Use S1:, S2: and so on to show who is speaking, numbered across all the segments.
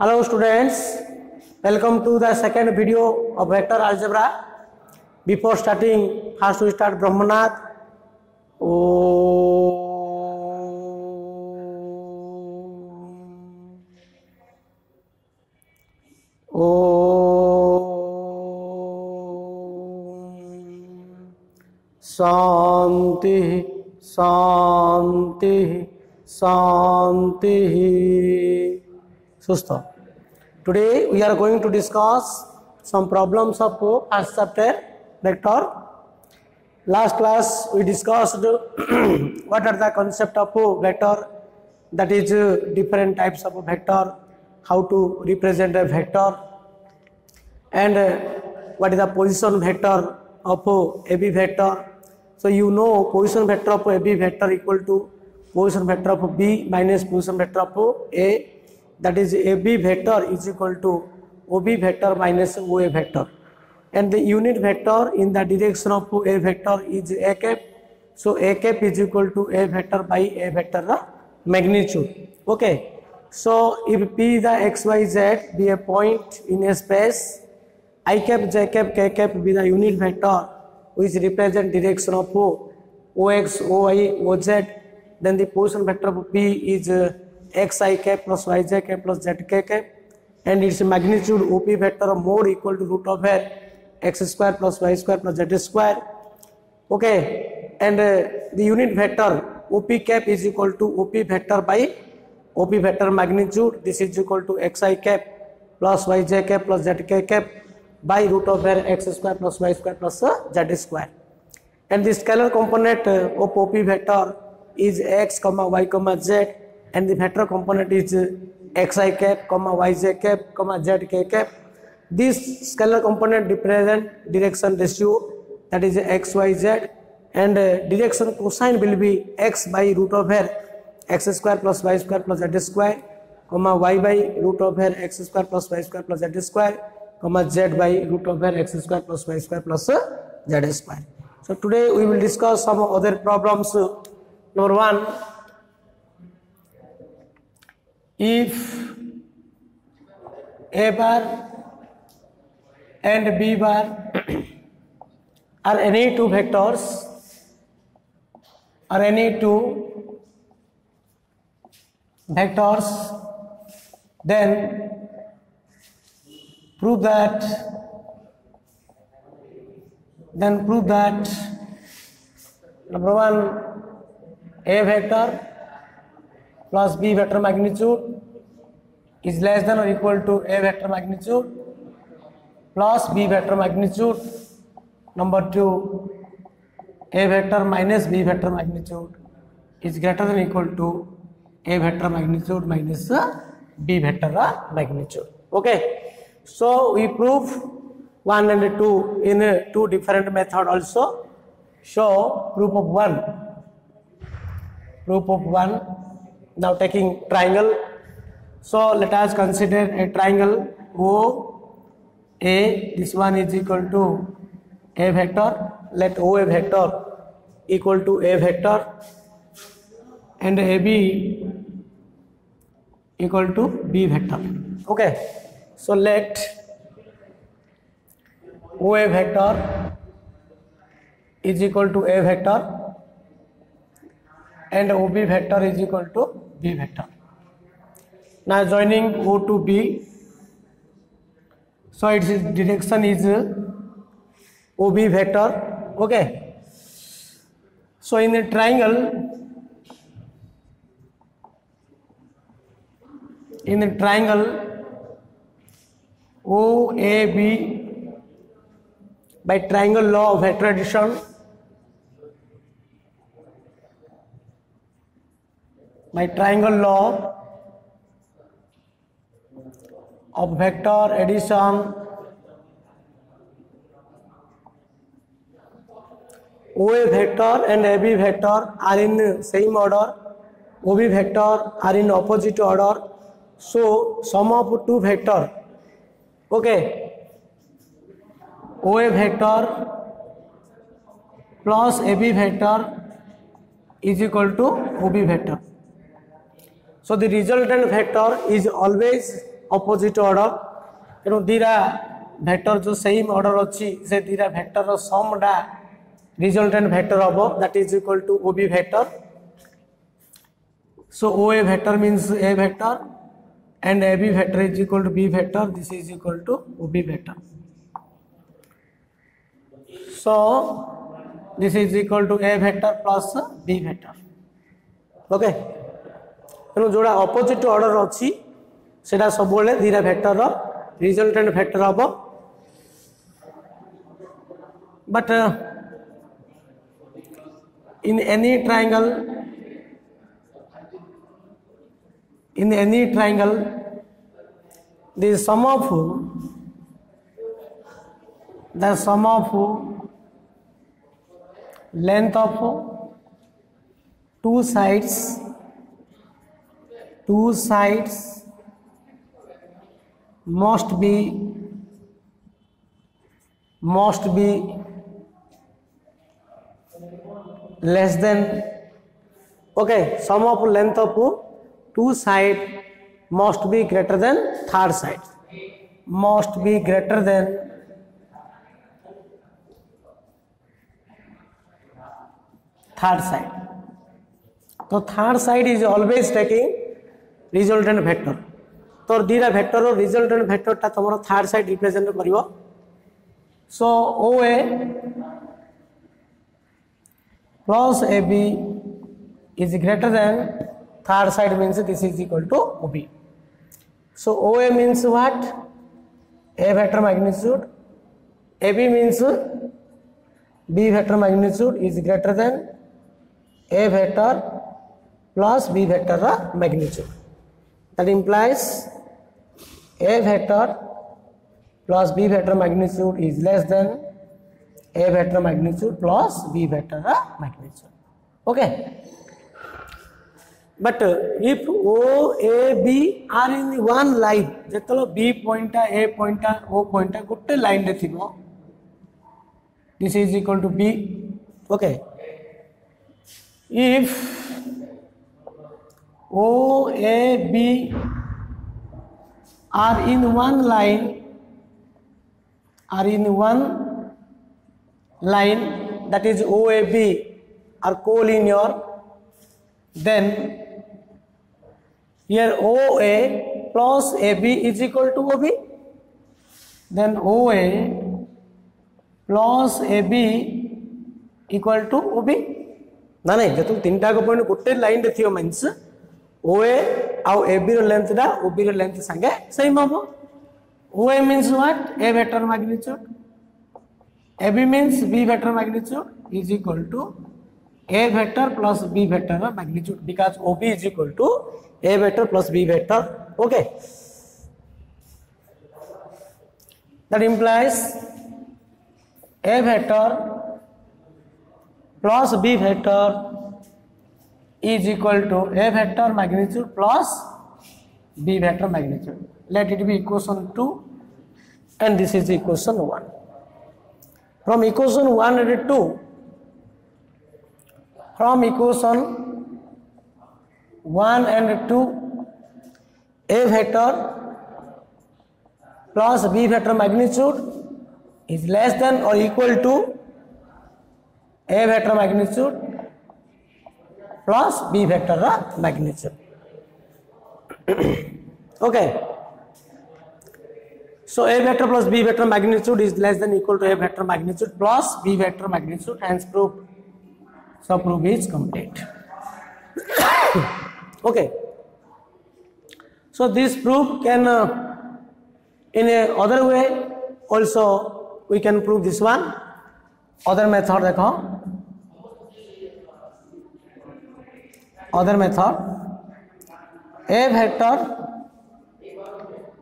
S1: Hello students, welcome to the second video of vector algebra. Before starting, first we start Brahmanath. Shanti Shanti Shanti. Susto. Today we are going to discuss some problems of first chapter vector. Last class we discussed what are the concept of vector, that is different types of vector, how to represent a vector, and what is the position vector of AB vector. So you know position vector of AB vector equal to position vector of B minus position vector of A. That is AB vector is equal to OB vector minus OA vector, and the unit vector in the direction of A vector is A cap. So A cap is equal to A vector by A vector magnitude. Okay, so if P the XYZ be a point in a space, I cap, J cap, K cap be the unit vector which represent direction of OX, OY, OZ, then the position vector of P is xi cap plus yj cap plus zk cap, and its magnitude OP vector more equal to root of x square plus y square plus z square. Okay, and the unit vector OP cap is equal to OP vector by OP vector magnitude. This is equal to xi cap plus yj cap plus zk cap by root of x square plus y square plus z square. And the scalar component of OP vector is x comma y comma z, and the vector component is xi cap comma yj cap comma zk cap. This scalar component represent direction ratio, that is xyz, and direction cosine will be x by root of x square plus y square plus z square, comma y by root of x square plus y square plus z square, comma z by root of x square plus y square plus z square. So today we will discuss some other problems. Number one, if A bar and B bar are any two vectors, then prove that number one, A vector plus B vector magnitude is less than or equal to A vector magnitude plus B vector magnitude. Number two, A vector minus B vector magnitude is greater than or equal to A vector magnitude minus B vector magnitude. Okay, so we prove 1 and 2 in two different method also. So proof of 1. Now taking triangle. So let us consider a triangle OA. This one is equal to A vector. Let OA vector equal to A vector, and AB equal to B vector. Okay, so let OA vector is equal to A vector and OB vector is equal to B vector. Now joining O to B, so its direction is OB vector. Okay, so in the triangle OAB, by triangle law of vector addition, OA vector and AB vector are in same order, OB vector are in opposite order. So sum of two vector, okay, OA vector plus AB vector is equal to OB vector. So the resultant vector is always opposite order तेणु दीरा vector जो same order अच्छी से दीरा vector रो sum डा resultant vector हबो that is equal to OB vector so OA vector means A vector and AB vector is equal to B vector, this is equal to OB vector. So this is equal to A vector plus B vector. Okay. तेणु जोड़ा opposite order अच्छी सेटा सब बेले दीरा vector रो resultant vector हबो but in any triangle the sum of length of two sides must be less than okay sum of length of two side must be greater than third side must be greater than third side तो third side is always taking resultant vector तो दीरा vector और resultant vector टा तुम third side represent करिवो so OA plus AB is greater than third side means this is equal to OB. So OA means what? A vector magnitude. AB means B vector magnitude is greater than A vector plus B vector magnitude. That implies A vector plus B vector magnitude is less than A vector magnitude plus B vector magnitude. Okay. But if O, A, B are in one line, जेतलो B point A point O point Gutte line रे थिबो, this is equal to B. Okay. If O, A, B are in one line, that is OAB are collinear, then here OA plus AB is equal to OB, then OA plus AB equal to OB. ना नहीं जब तीन time को point Gutte line रे थियो means OA आउ AB रो length दा OB रो length संगे सेम हबो. OA means what? A vector magnitude. AB means B vector magnitude is equal to A vector plus B vector magnitude because OB is equal to A vector plus B vector. Okay. That implies A vector plus B vector is equal to A vector magnitude plus B vector magnitude. Let it be equation 2 and this is equation 1. From equation 1 and 2, from equation 1 and 2, A vector plus B vector magnitude is less than or equal to A vector magnitude plus B vector magnitude. Okay. So A vector plus B vector magnitude is less than equal to A vector magnitude plus B vector magnitude, hence proof. So proof is complete. Okay. So this proof can in a other way also we can prove this one. Other method देखो. Other method. A vector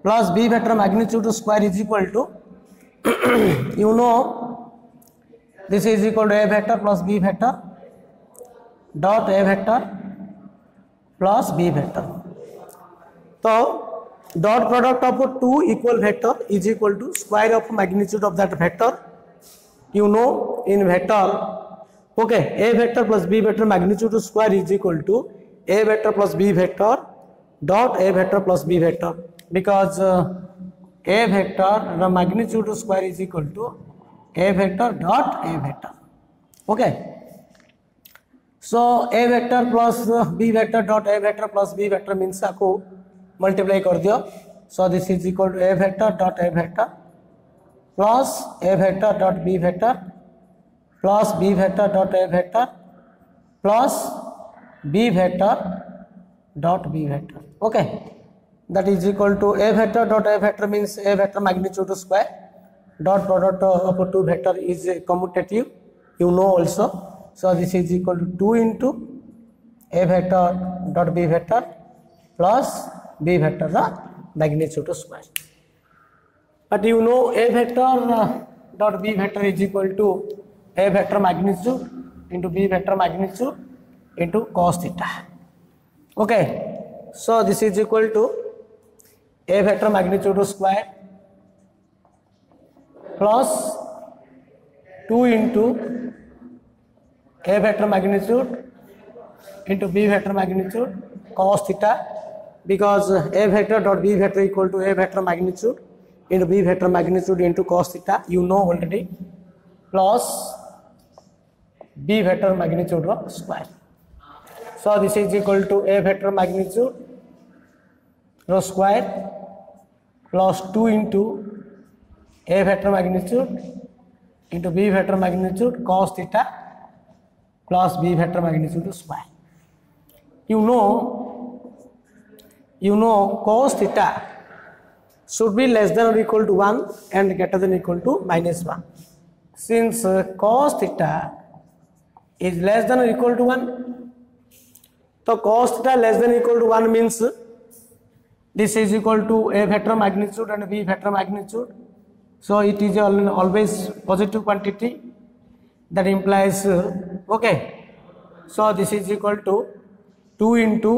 S1: plus B vector magnitude square is equal to you know this is equal to A vector plus B vector dot A vector plus B vector. So dot product of two equal vector is equal to square of magnitude of that vector. You know in vector, okay, A vector plus B vector magnitude square is equal to A vector plus B vector dot A vector plus B vector. because a vector the magnitude square is equal to a vector dot a vector. Okay, so a vector plus b vector dot a vector plus b vector means आपको multiply कर दियो. So this is equal to a vector dot a vector plus a vector dot b vector plus b vector dot a vector plus b vector dot b vector. Okay, that is equal to a vector dot a vector means a vector magnitude square dot product of two vector is commutative, you know also. So this is equal to 2 into a vector dot b vector plus b vector the magnitude square. But you know a vector dot b vector is equal to a vector magnitude into b vector magnitude into cos theta. Okay, so this is equal to a vector magnitude square plus 2 into a vector magnitude into b vector magnitude cos theta, because a vector dot b vector equal to a vector magnitude into b vector magnitude into cos theta, you know already, plus b vector magnitude square. So this is equal to a vector magnitude rho square plus 2 into a vector magnitude into b vector magnitude cos theta plus b vector magnitude square. You know cos theta should be less than or equal to 1 and greater than or equal to -1. Since cos theta is less than or equal to 1, so cos theta less than or equal to 1 means this is equal to a vector magnitude and b vector magnitude. So it is always positive quantity, that implies okay. So this is equal to 2 into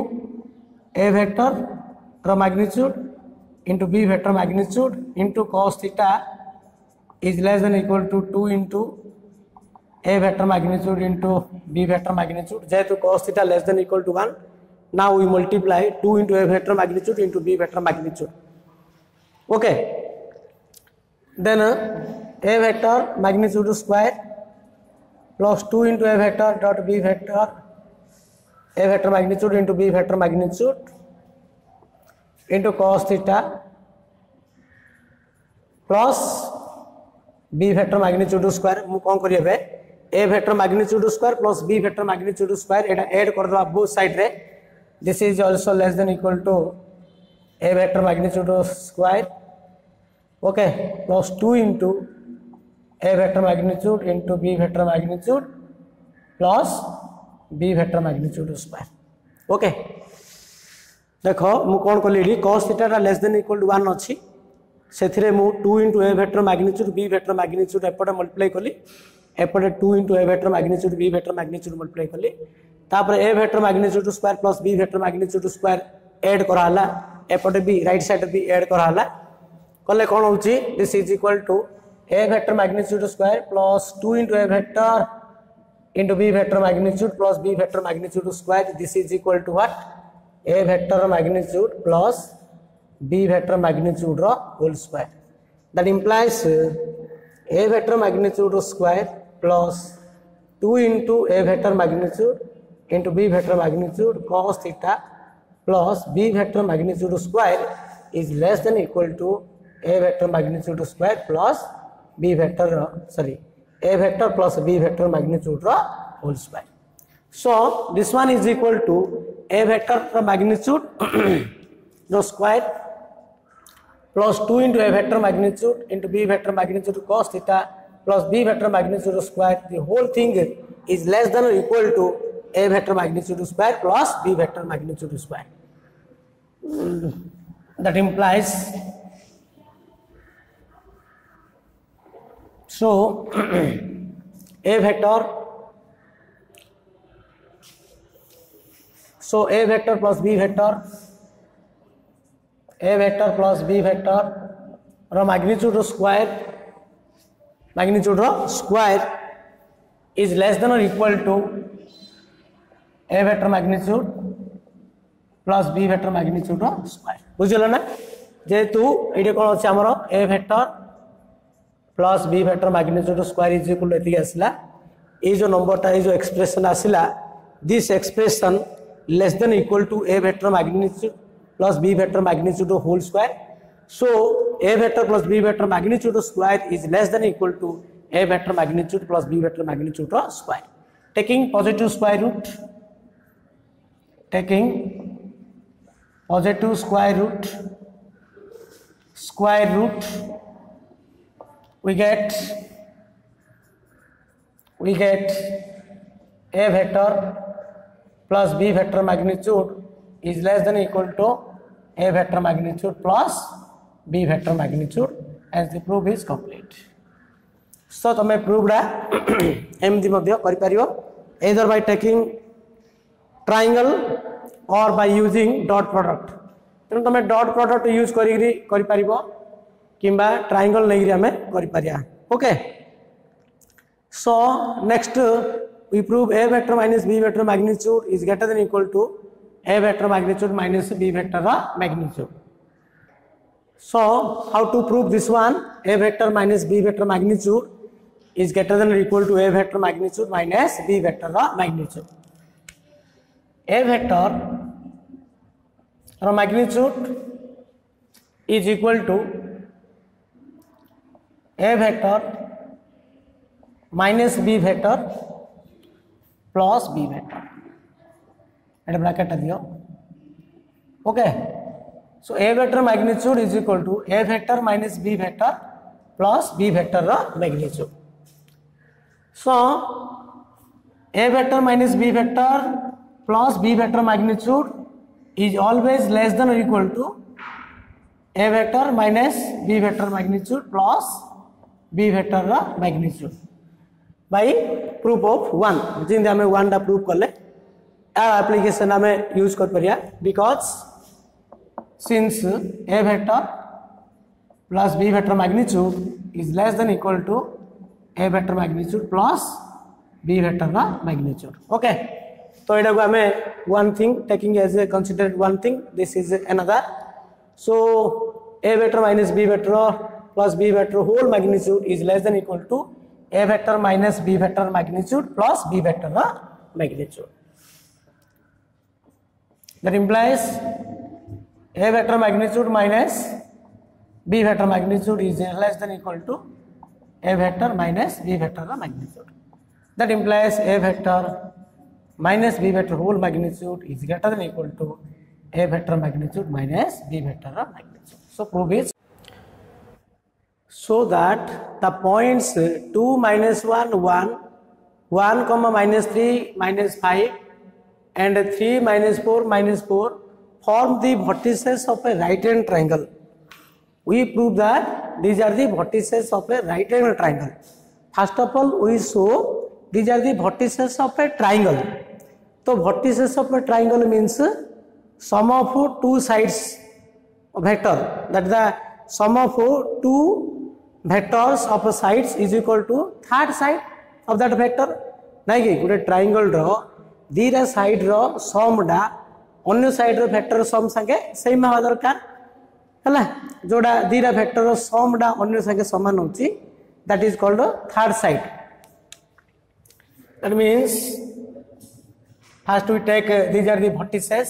S1: a vector magnitude into b vector magnitude into cos theta is less than or equal to 2 into a vector magnitude into b vector magnitude. Jehetu cos theta less than or equal to 1, now we multiply 2 into a vector magnitude into b vector magnitude. Okay, then a vector magnitude square plus 2 into a vector dot b vector, a vector magnitude into b vector magnitude into cos theta plus b vector magnitude square. मु कौन करिए बे a vector magnitude square plus b vector magnitude square Etah add कर दबा both side रे. This is also less than equal to a vector magnitude square, okay, plus 2 into a vector magnitude into b vector magnitude plus b vector magnitude square. Okay, देखो मु कौन कली cos theta less than equal to 1 अच्छी से मु 2 into a vector magnitude b vector magnitude एपटे multiply कली, एपटे 2 into a vector magnitude b vector magnitude multiply कली, तापर a vector magnitude square plus b vector magnitude square add कराला, एपटे भी राइट साइड भी ऐड कराला कले कौन होची. This is equal to a vector magnitude square plus 2 into a vector into b vector magnitude plus b vector magnitude square. This is equal to what? A vector magnitude plus b vector magnitude whole square. That implies a vector magnitude square plus 2 into a vector magnitude into b vector magnitude cos theta plus b vector magnitude square is less than equal to a vector magnitude square plus b vector a vector plus b vector magnitude whole square. So this one is equal to a vector magnitude the square plus 2 into a vector magnitude into b vector magnitude cos theta plus b vector magnitude square. The whole thing is less than or equal to a vector magnitude square plus b vector magnitude square. That implies, so a vector plus b vector, a vector plus b vector magnitude square is less than or equal to a vector magnitude plus b vector magnitude square. बुझल ना, जेहेतु ये कौन अच्छे आमर A vector plus B vector magnitude square is equal to आसला ये जो नंबरटा ये जो एक्सप्रेशन आसला this expression less than equal to A vector magnitude plus B vector magnitude whole square so A vector plus B vector magnitude square is less than equal to A vector magnitude plus B vector magnitude square taking positive square root square root we get a vector plus b vector magnitude is less than equal to a vector magnitude plus b vector magnitude as the proof is complete. So तुम proof एमती either by taking triangle or by using dot product तेणु तुम dot product use किंबा triangle नहीं आम कर okay. So next we prove a vector minus b vector magnitude is greater than equal to a vector magnitude minus b vector magnitude. So how to prove this one? A vector minus b vector magnitude is greater than or equal to a vector magnitude minus b vector magnitude. A vector magnitude is equal to a vector minus b vector plus b vector. And bracket दियो. Okay. So a vector magnitude is equal to a vector minus b vector plus b vector magnitude. So a vector minus b vector plus b vector magnitude is always less than or equal to a vector minus b vector magnitude plus b vector magnitude by proof of 1. जिन हमें 1 टा proof करले application हमें use कर परिया because since a vector plus b vector magnitude is less than equal to a vector magnitude plus b vector magnitude. Okay. So it is one thing taking as a considered one thing. This is another. So a vector minus b vector plus b vector whole magnitude is less than equal to a vector minus b vector magnitude plus b vector magnitude. That implies a vector magnitude minus b vector magnitude is less than equal to a vector minus b vector magnitude. That implies a vector minus b vector whole magnitude is greater than equal to a vector magnitude minus b vector magnitude. So prove is so that the points 2 minus 1 1 1 comma minus 3 minus 5 and 3 minus 4 minus 4 form the vertices of a right hand triangle. We prove that these are the vertices of a right angle triangle. First of all, we show these are the vertices of a triangle. So vertices of a triangle means sum of two sides of vector. That is the sum of two vectors of a sides is equal to third side of that vector. Nahi ki good triangle ro dira side ro sum da अन्य side ro vector sum sange same hava darkar. है जोड़ा दीरा vector sum डा अन्य संगे समान होची that is called third side. That means first we take these are the vertices.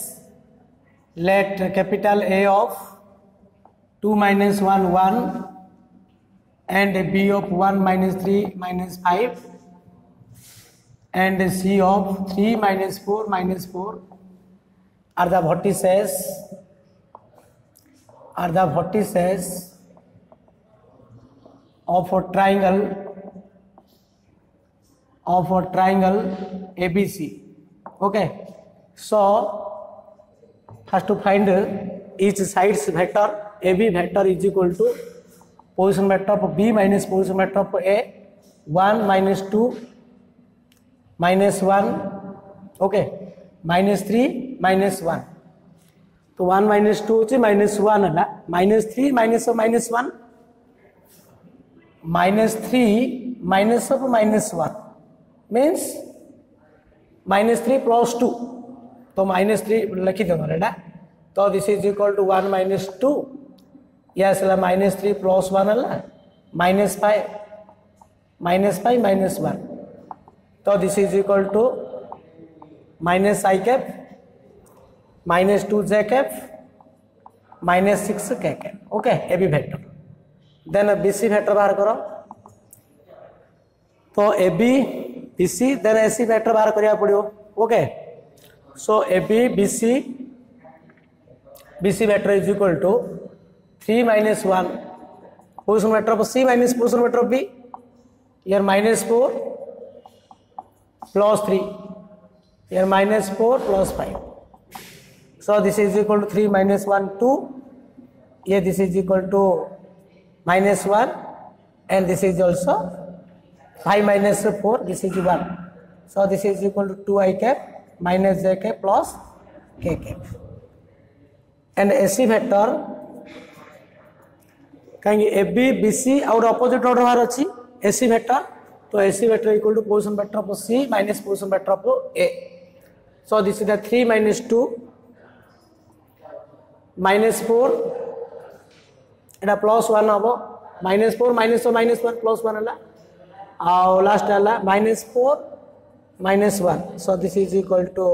S1: Let capital A of 2 minus 1 1 and B of 1 minus 3 minus 5 and C of 3 minus 4 minus 4 are the vertices of a triangle ABC. Okay. So first to find each side's vector. AB vector is equal to position vector of B minus position vector of A. 1 minus 2 minus 1. Okay. minus 3 minus 1. तो 1 minus 2 चे minus 1 है minus 3 minus of minus 1 minus 3 minus of minus 1 means minus 3 plus 2. तो minus 3 लिखी दो ना तो this is equal to 1 minus 2 ये आसला -3 + 1 है -5 -1 तो this is equal to -i cap -2j cap -6k cap okay A B vector then BC vector बाहर करो तो A B BC then AC vector बाहर करिया पड़ियो okay so A B BC BC vector is equal to 3 minus 1 position vector of C minus position vector of B here -4 plus 3 here -4 plus 5 so this is equal to 3 minus 1 2 here this is equal to -1 and this is also 5 minus 4 this is 1 so this is equal to 2i cap minus j cap plus k cap and AC vector कहीं A B B C और opposite order बाहर अच्छी AC vector तो AC vector equal to position vector of C minus position vector of A so this is the 3 minus 2 -4 एटा +1 हबो -4 -1 +1 हला और last हला -4 -1 so this is equal to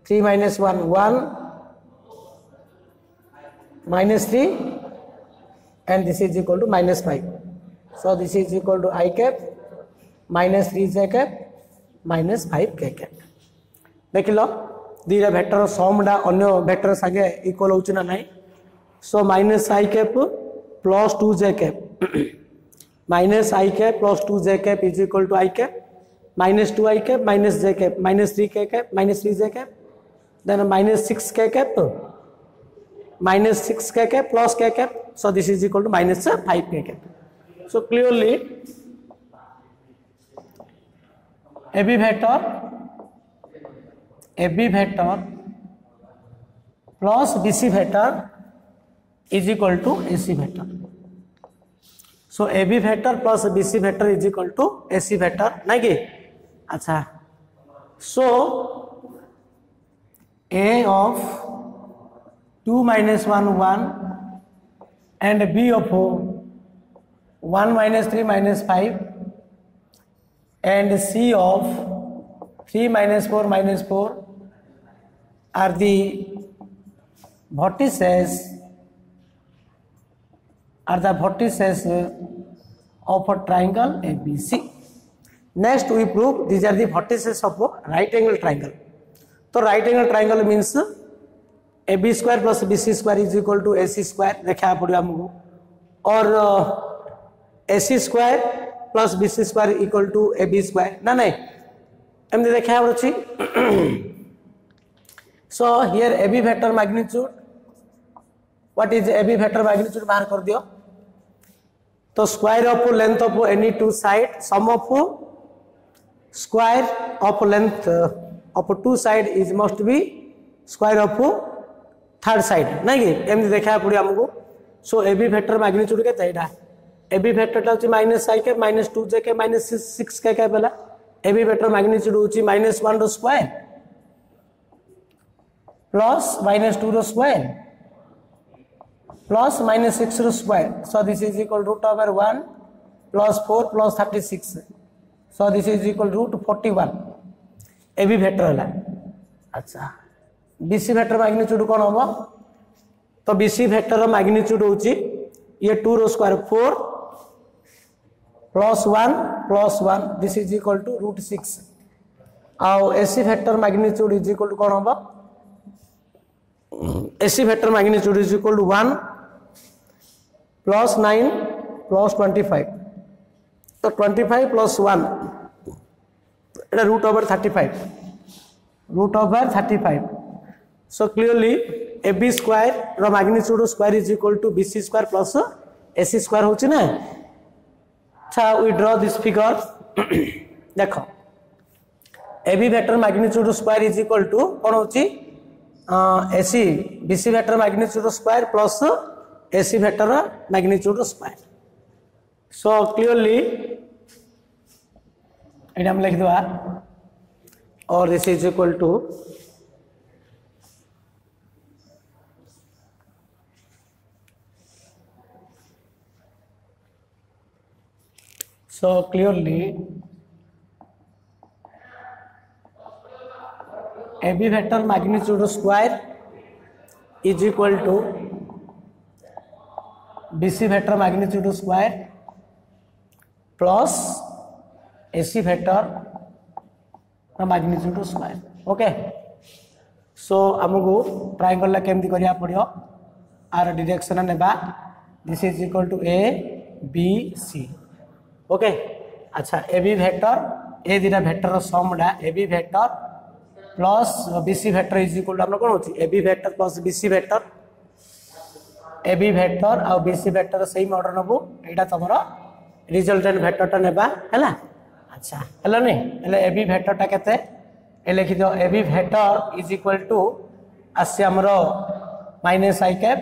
S1: 3 minus 1 1 -3 and this is equal to -5 so this is equal to I cap -3j cap -5k cap देख लो दीटा vector समडा अन्य vector संगे equal होची ना नहीं सो -i cap plus 2j cap -i cap plus 2j cap is equal to I cap -2i cap -j cap -3k cap -3j cap then -6k cap -6k cap plus k cap so this is equal to -5k cap so clearly AB vector plus BC vector is equal to AC vector so AB vector plus BC vector is equal to AC vector नहीं कि अच्छा so A of 2 minus 1 1 and B of 1 minus 3 minus 5 and C of 3 minus 4 minus 4 are the vertices of a triangle ABC. Next we prove these are the vertices of a right angle triangle. So right angle triangle means AB square plus BC square is equal to AC square देखा पड़ेगा हमको और AC square plus BC square equal to AB square ना नहीं एमती देखा पड़ोची so here AB vector magnitude what is AB vector magnitude बाहर कर दियो तो square of length of any two side sum of square of length of two side is must be square of third side नहीं कि एमती देखा पड़े हमको सो AB वेक्टर मैग्नीट्यूड के तैडा AB वेक्टर होची -i के -2j के -6k के बेला AB वेक्टर मैग्नीट्यूड होची -1 रो स्क्वायर प्लस -2 रो स्क्वायर प्लस -6 रो square so this is equal √1 plus 4 plus 36 so this is equal √41 AB वेक्टर होला अच्छा BC वेक्टर मैग्नीट्यूड कौन होबो तो BC वेक्टर मैग्नीट्यूड होची ये 2 रो square 4 plus 1 plus 1 this is equal to √6 आउ AC वेक्टर मैग्नीट्यूड इज इक्वल टू कौन होबो AC वेक्टर magnitude is equal to 1 plus 9 plus 25 तो 25 plus 1 Etah √35 so clearly AB square row magnitude square is equal to BC square plus AC square होची ना अच्छा we draw this figure देखो AB vector magnitude square is equal to कौन होची AC BC vector magnitude square plus AC vector magnitude square so clearly एटा हम लिख दवा और this is equal to So clearly AB vector magnitude square is equal to BC vector magnitude square plus AC vector magnitude square. Okay, so आमको triangle केमती करिया पड़ियो आर direction नेबा this is equal to A B C. Okay अच्छा A B vector A दिना vector समडा A B vector plus B C vector is equal to हमर कोन होची A B vector plus B C vector A B vector आ B C vector same order नबो एटा तमरो रिजल्टेंट वेक्टर टा नेबा हैला. अच्छा हैला नै हैला ए बी वेक्टर टा केते ए लिखि दो A B vector is equal to आसी हमरो minus i cap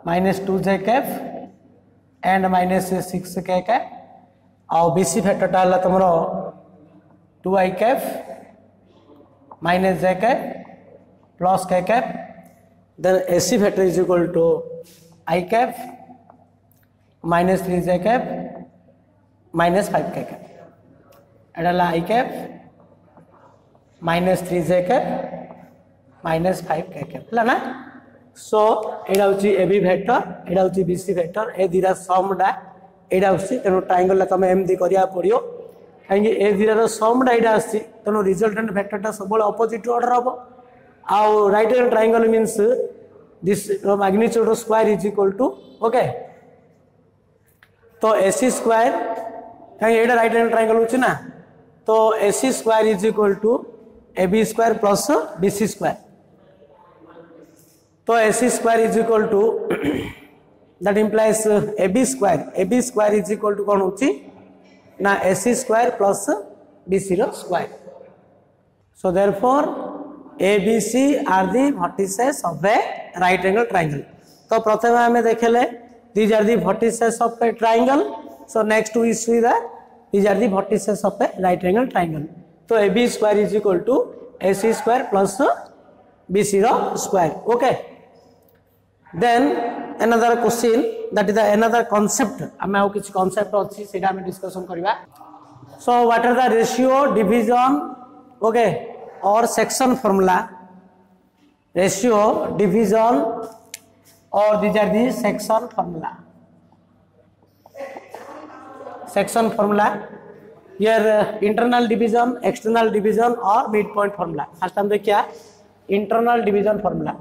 S1: minus 2j cap and minus 6k cap और बीसी वेक्टर टा हला तमरो 2i cap minus j cap plus k cap then AC vector is equal to i cap minus 3j cap minus 5k cap एडला i cap minus 3j cap minus 5k cap हला ना. सो एडा होची AB vector एडा होची BC vector A दिरा समडा एडा होची तेनो ट्रायंगल ला तमे एमदी करिया पड़ियो काहे ए दिरा रो समडा एडा आसी तेनो रिजल्टेंट वेक्टर टा सबल ऑपोजिट ऑर्डर हबो आ right hand triangle means this magnitude square is equal to okay तो AC स्क्वायर काहे एडा राइट हैंड ट्रायंगल होची ना तो AC square is equal to AB square plus BC square. तो AC square is equal to that implies AB square is equal to कौन होची ना AC स्क्वायर प्लस BC रो square. So therefore ABC are the vertices of a right angle triangle. तो प्रथम हमें देखले these are the vertices of a triangle. So next we see that these are the vertices of a right angle triangle. तो AB square is equal to AC square plus BC रो square. Okay then another question that is the another concept ame au kich concept अछि सेटा हम discussion करबा. so what are the ratio division okay or section formula ratio division or these are the section formula here internal division external division or midpoint formula. first हम देखिया internal division formula.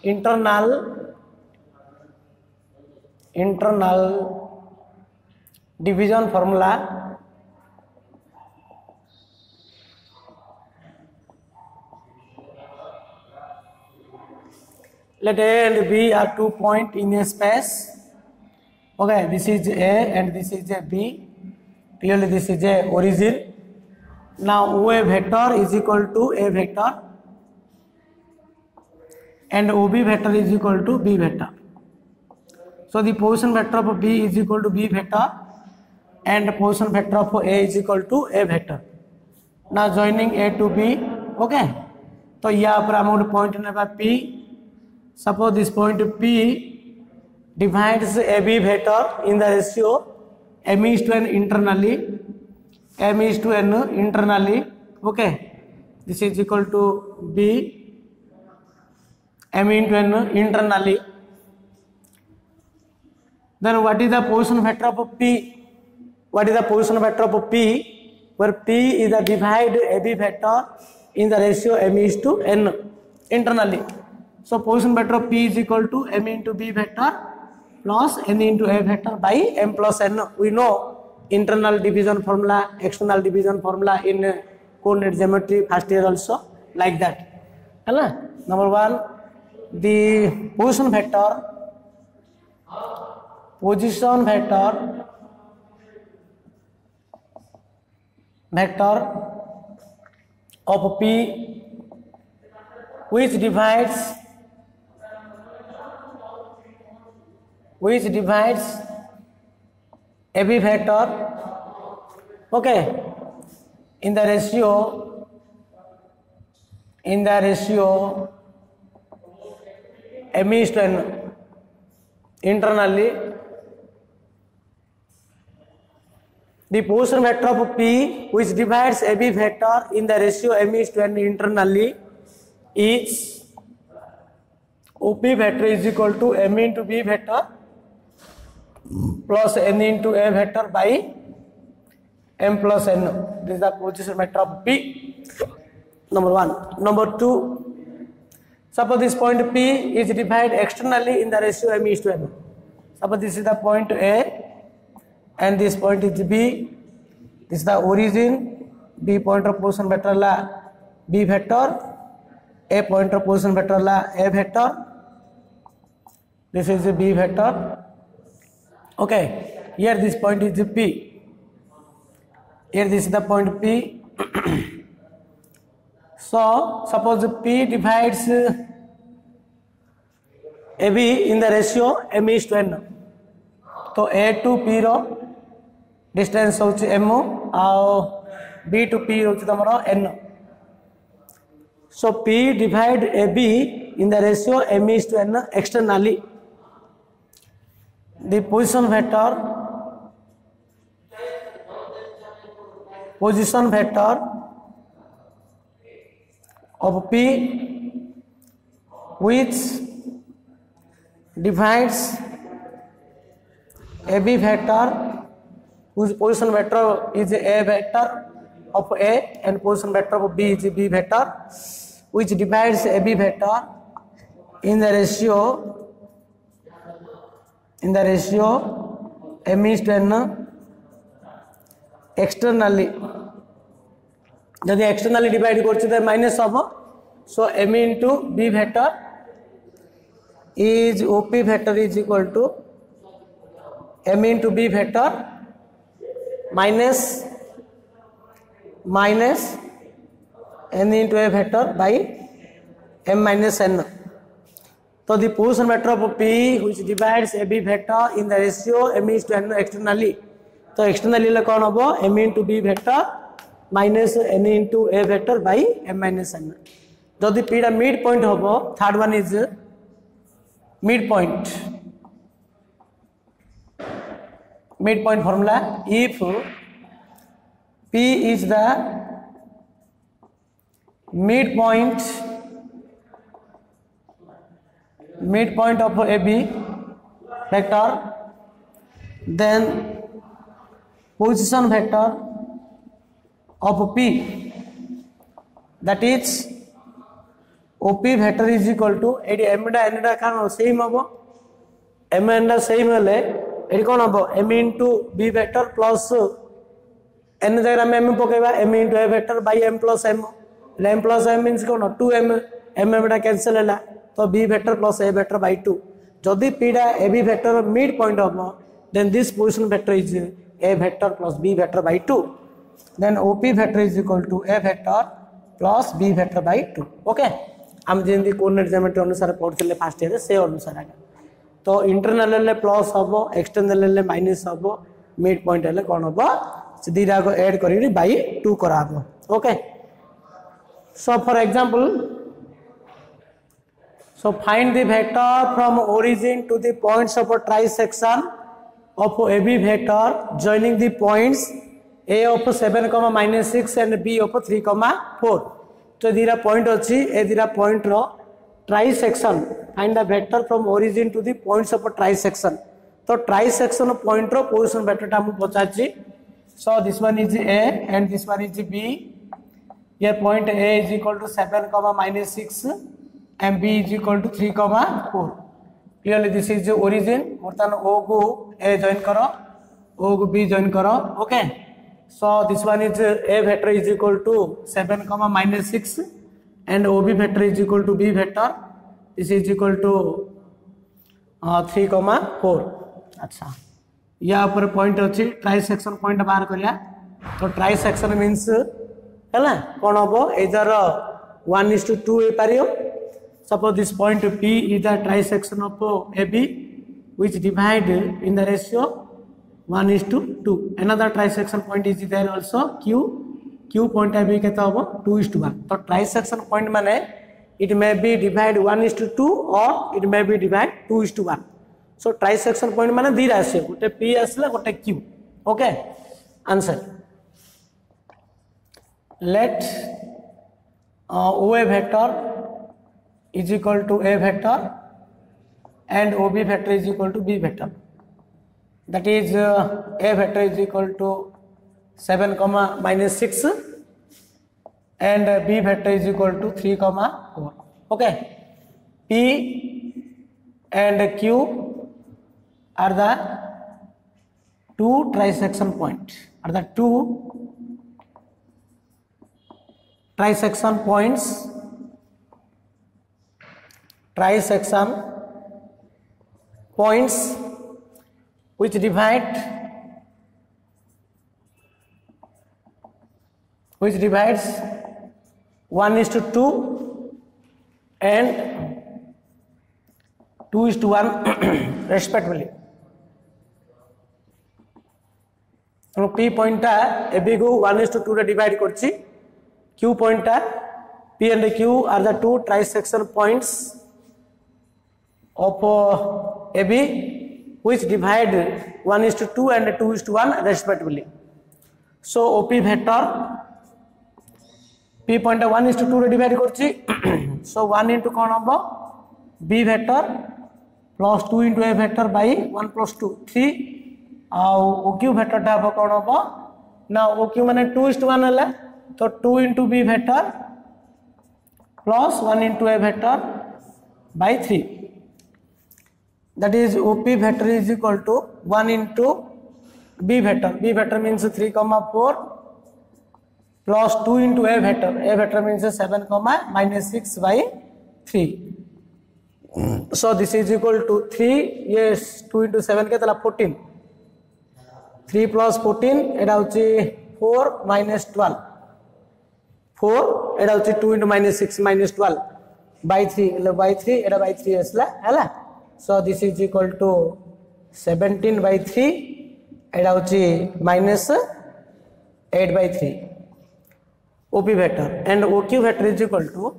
S1: internal division formula let A and B are 2 points in a space. Okay, this is A and this is a B. Clearly this is a origin. Now OA vector is equal to A vector and OB vector is equal to B vector. So the position vector of B is equal to B vector and position vector of A is equal to A vector. Now joining A to B, okay. तो यहाँ पर हम point नेबा P. Suppose this point P divides AB vector in the ratio M is to N internally. M is to N internally. Okay. This is equal to B. M into N internally. Then what is the position vector of P? What is the position vector of P? Where P is the divide AB vector in the ratio M is to N internally. So position vector of P is equal to M into B vector plus N into A vector by M plus N. We know internal division formula, external division formula in coordinate geometry first year also like that. Hello? Number one. The position vector of P which divides AB vector okay in the ratio M is to N internally The position vector of P which divides AB vector in the ratio M is to N internally is OP vector is equal to M into B vector plus N into A vector by M plus N. This is the position vector of P. Number 1. Number 2. Suppose this point P is divided externally in the ratio M is to N. Suppose this is the point A and this point is B. This is the origin. B point of position vector la B vector. A point of position vector la A vector. This is the B vector. Okay. Here this point is the P. Here this is the point P. So suppose P divides AB in the ratio M is to N. So A to P ro distance होची M और B to P होची तमरो N. So P divide AB in the ratio M is to N externally. The position vector of P which divides AB vector whose position vector is A vector of A and position vector of B is B vector which divides AB vector in the ratio M is to N externally. Jodi externally divide korchi the minus of so M into B vector is OP vector is equal to M into B vector minus N into A vector by M minus N. So the position vector of P which divides AB vector in the ratio M is to N externally. So externally le कौन होगा M into B vector minus N into A vector by M minus N. जदि P टा mid point होगा, third one is midpoint. Midpoint formula: if P is the midpoint of AB vector, then position vector of P, that is OP vector is equal to M and N का same होगा, M and same है AD कौन हम M into B vector plus N जगह में M पकेगा M into A vector by M plus M. M plus M means कौन 2M M बेटा cancel है तो B vector plus A vector by 2. जदि P डा AB vector mid point होगा, then this position vector is A vector plus B vector by 2. Then OP vector is equal to A vector plus B vector by 2. Okay. हम जिंदी coordinate geometry अनुसार पढ़ते fast year से अनुसार आगे तो internal ले प्लस हम एक्सटर्नल ले माइनस हम मिड पॉइंट ले कौन हम से दीटा को ऐड करी बाई 2 करा okay. So for example so find the vector from origin to the points of a trisection of AB vector joining the points A of 7, -6 and B of 3, 4. तो दीटा point अच्छी ए दीटा पॉइंट रो trisection find the vector from origin to the points of trisection. तो trisection point रो position vector टा हम पचाची. So this one is A and this one is B. ये point A is equal to 7, -6 and B is equal to 3, 4. Clearly this is origin. बर्तमान O को A join करो, O को B join करो. Okay. So this one is A vector is equal to 7, -6 and OB vector is equal to B vector. This is equal to 3, 4. अच्छा या ऊपर point अच्छी trisection point बाहर करिया. तो ट्राइसेक्शन मीन्स है कौन हम इधर 1:2 हो पारियो. Suppose this point P is the trisection of AB which divide in the ratio 1:2. Another trisection point is there also Q point है भी कहता होगा 2:1. तो trisection point माने it may be divide 1:2 or it may be divide 2:1. So trisection point माने दी राशि गोटे P आसला गोटे Q. Okay. Answer. Let OA vector is equal to A vector and OB vector is equal to B vector. That is A vector is equal to 7 comma minus 6 and B vector is equal to 3 comma 4. Okay. P and Q are the two trisection points. Are the two trisection points. Trisection points which divides 1:2 and 2:1 respectively. P point AB को 1:2 रे divide करछि. Q point P and Q are the two trisection points of AB which divide 1:2 and 2:1 respectively. So OP vector P point 1:2 रे divide करछि. So 1 into कौन होबो B vector plus 2 into A vector by 1 plus 2 3 आउ OQ vector टा होबो कौन होबो ना OQ माने 2:1 हला तो 2 into B vector plus 1 into A vector by 3. That is OP vector is equal to 1 into B vector. B vector means 3 comma 4 plus 2 into A vector. A vector means 7 comma minus 6 by 3. So this is equal to 3. Yes, 2 into 7 के तला 14. 3 plus 14 एटा होची 4 minus 12. 4 एटा होची 2 into minus 6 minus 12 by 3 એટલે by 3 Etah by 3 असला हैला. So this is equal to 17 by 3 एटा होची minus 8 by 3. OP vector and OQ vector is equal to,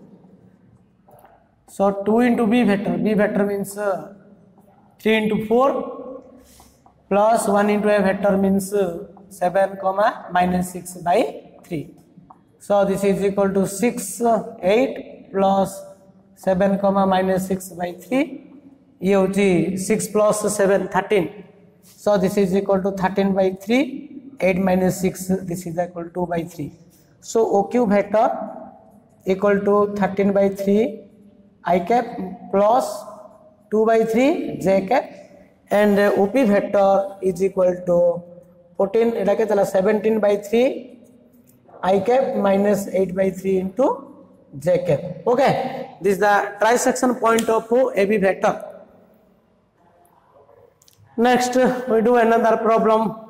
S1: so 2 into B vector. B vector means 3 into 4 plus 1 into A vector means 7 comma minus 6 by 3. So this is equal to 6 8 plus 7 comma minus 6 by 3. ये होची 6 plus 7 13. So this is equal to 13 by 3. 8 minus 6 this is equal to by 3. So OQ vector equal to 13 by 3 I cap plus 2 by 3 j cap and OP vector is equal to 14 एटा के तला 17 by 3 I cap minus 8 by 3 into j cap. Okay, this is the trisection point of AB vector. Next we do another problem.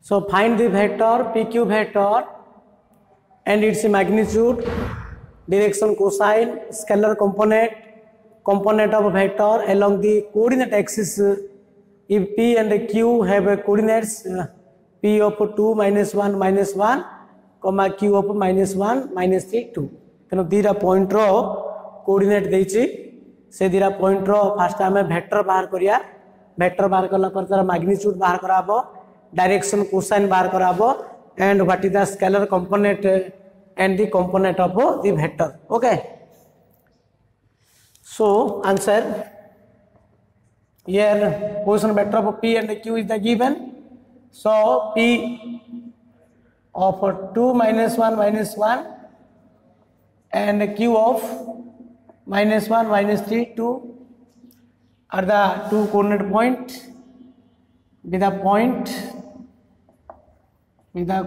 S1: So find the vector PQ vector and its magnitude, direction, cosine, scalar component of vector along the coordinate axis. If P and Q have coordinates P of 2 minus 1 minus 1 comma Q of minus 1 minus 3 2. तेनो दीरा point रो coordinate देछि से दीरा point row first हमें vector बाहर करिया. Vector बाहर करला पर तार मैग्नीट्यूड बाहर कराबो, डायरेक्शन कोसाइन बाहर कराबो and what is the scalar component and the component of the vector. Okay, so answer here position vector of P and Q is the given. So P of 2 minus 1 minus 1 and Q of minus 1 minus 3 2 are the two coordinate point with the